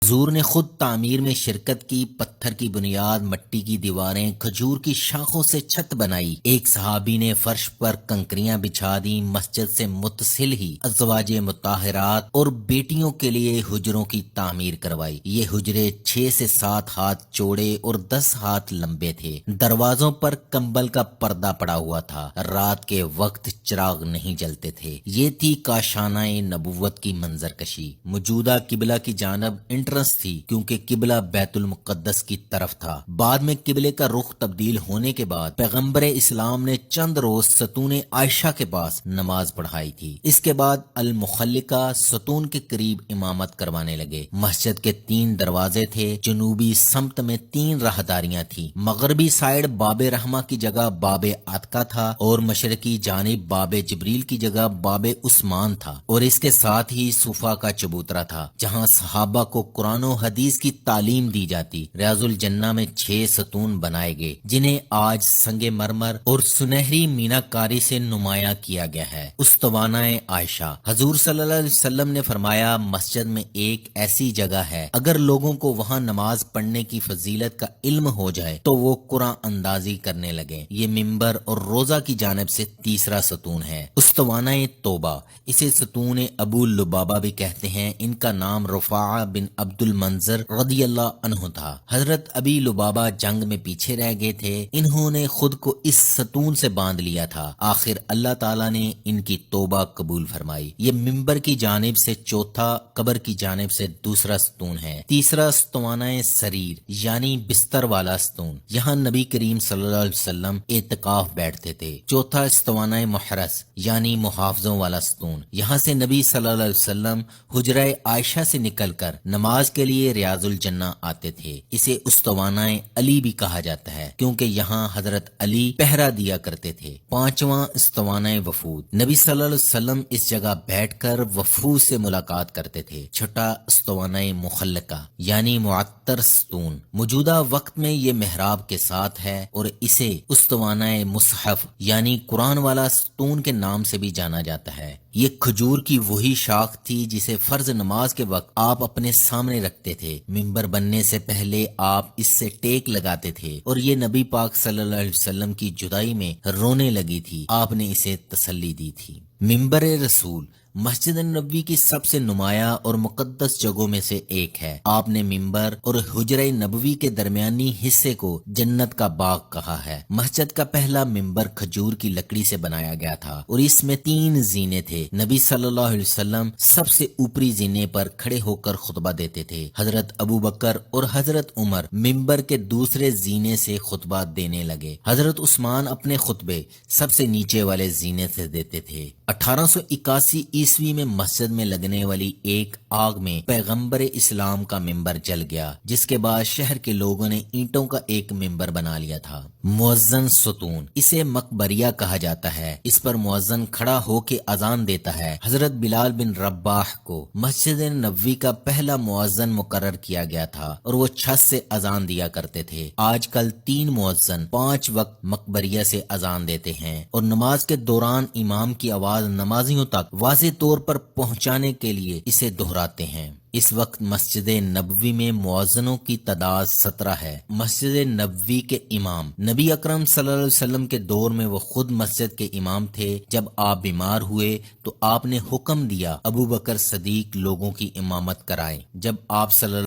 حضور نے خود تعمیر میں شرکت کی، پتھر کی بنیاد، مٹی کی دیواریں، کھجور کی شاخوں سے چھت بنائی۔ ایک صحابی نے فرش پر کنکریاں بچھا دی، مسجد سے متصل ہی ازواج مطہرات اور بیٹیوں کے لیے حجروں کی تعمیر کروائی۔ یہ حجرے 6 سے 7 ہاتھ چوڑے اور 10 ہاتھ لمبے تھے۔ دروازوں پر کمبل کا پردہ پڑا ہوا تھا۔ رات کے وقت چراغ نہیں جلتے تھے۔ یہ تھی کاشانہ نبوت کی منظر کشی۔ موجودہ قبلہ کی جانب انٹرنس تھی، کیونکہ قبلہ بیت المقدس کی طرف تھا۔ بعد میں قبلے کا رخ تبدیل ہونے کے بعد پیغمبر اسلام نے چند روز ستون عائشہ کے پاس نماز پڑھائی تھی۔ اس کے بعد المخلقہ ستون کے قریب امامت کروانے لگے۔ مسجد کے 3 دروازے تھے۔ جنوبی سمت میں 3 راہداریاں تھیں۔ مغربی سائیڈ باب رحمہ کی جگہ باب عتقہ تھا اور مشرقی جانب باب جبریل کی جگہ باب عثمان تھا، اور اس کے ساتھ ہی صفا کا چبوترا تھا جہاں صحابہ کو قرآن و حدیث کی تعلیم دی جاتی۔ ریاض الجنہ میں 6 ستون بنائے گئے، جنہیں آج سنگ مرمر اور سنہری مینا کاری سے نمایاں کیا گیا ہے۔ استوانہ عائشہ، حضور صلی اللہ علیہ وسلم نے فرمایا، مسجد میں ایک ایسی جگہ ہے، اگر لوگوں کو وہاں نماز پڑھنے کی فضیلت کا علم ہو جائے تو وہ قرآن اندازی کرنے لگے۔ یہ ممبر اور روضہ کی جانب سے تیسرا ستون ہے۔ استوانہ توبہ، اسے ستون ابو لبابہ بھی کہتے ہیں۔ ان کا نام رفاعہ بن عبد المنظر رضی اللہ عنہ تھا۔ حضرت ابی لبابہ جنگ میں پیچھے رہ گئے تھے۔ انہوں نے خود کو اس ستون سے باندھ لیا تھا۔ آخر اللہ تعالیٰ نے ان کی توبہ قبول فرمائی۔ یہ ممبر کی جانب سے چوتھا، قبر کی جانب سے دوسرا ستون ہے۔ تیسرا استوانہ سریر یعنی بستر والا ستون، یہاں نبی کریم صلی اللہ علیہ وسلم اعتکاف بیٹھتے تھے۔ چوتھا استوانہ محرس یعنی محافظوں والا ستون، یہاں سے نبی صلی اللہ علیہ وسلم حجرہ عائشہ سے نکل کر نماز کے لیے ریاض الجنہ آتے تھے۔ اسے استوانہ علی بھی کہا جاتا ہے، کیونکہ یہاں حضرت علی پہرا دیا کرتے تھے۔ پانچواں استوانہ وفود، نبی صلی اللہ علیہ وسلم اس جگہ بیٹھ کر وفود سے ملاقات کرتے تھے۔ چھٹا استوانہ مخلقہ یعنی معطر ستون، موجودہ وقت میں یہ محراب کے ساتھ ہے اور اسے استوانہ مصحف یعنی قرآن والا ستون کے نام سے بھی جانا جاتا ہے۔ یہ کھجور کی وہی شاخ تھی جسے فرض نماز کے وقت آپ اپنے سامنے رکھتے تھے۔ ممبر بننے سے پہلے آپ اس سے ٹیک لگاتے تھے، اور یہ نبی پاک صلی اللہ علیہ وسلم کی جدائی میں رونے لگی تھی۔ آپ نے اسے تسلی دی تھی۔ ممبر رسول مسجد نبوی کی سب سے نمایاں اور مقدس جگہوں میں سے ایک ہے۔ آپ نے ممبر اور حجرہ نبوی کے درمیانی حصے کو جنت کا باغ کہا ہے۔ مسجد کا پہلا ممبر کھجور کی لکڑی سے بنایا گیا تھا اور اس میں 3 زینے تھے۔ نبی صلی اللہ علیہ وسلم سب سے اوپری زینے پر کھڑے ہو کر خطبہ دیتے تھے۔ حضرت ابو بکر اور حضرت عمر ممبر کے دوسرے زینے سے خطبہ دینے لگے۔ حضرت عثمان اپنے خطبے سب سے نیچے والے زینے سے دیتے تھے۔ 1881 عیسوی میں مسجد میں لگنے والی ایک آگ میں پیغمبر اسلام کا ممبر جل گیا، جس کے بعد شہر کے لوگوں نے اینٹوں کا ایک ممبر بنا لیا تھا۔ مؤذن ستون، اسے مقبریہ کہا جاتا ہے۔ اس پر مؤذن کھڑا ہو کے اذان دیتا ہے۔ حضرت بلال بن رباح کو مسجد نبوی کا پہلا مؤذن مقرر کیا گیا تھا اور وہ چھت سے اذان دیا کرتے تھے۔ آج کل 3 مؤذن 5 وقت مقبریہ سے اذان دیتے ہیں اور نماز کے دوران امام کی آواز نمازیوں تک واضح طور پر پہنچانے کے لیے اسے دہراتے ہیں۔ اس وقت مسجد نبوی میں مؤذنوں کی تعداد 17 ہے۔ مسجد نبوی کے امام نبی اکرم صلی اللہ علیہ وسلم کے دور میں وہ خود مسجد کے امام تھے۔ جب آپ بیمار ہوئے تو آپ نے حکم دیا ابو بکر صدیق لوگوں کی امامت کرائیں۔ جب آپ صلی اللہ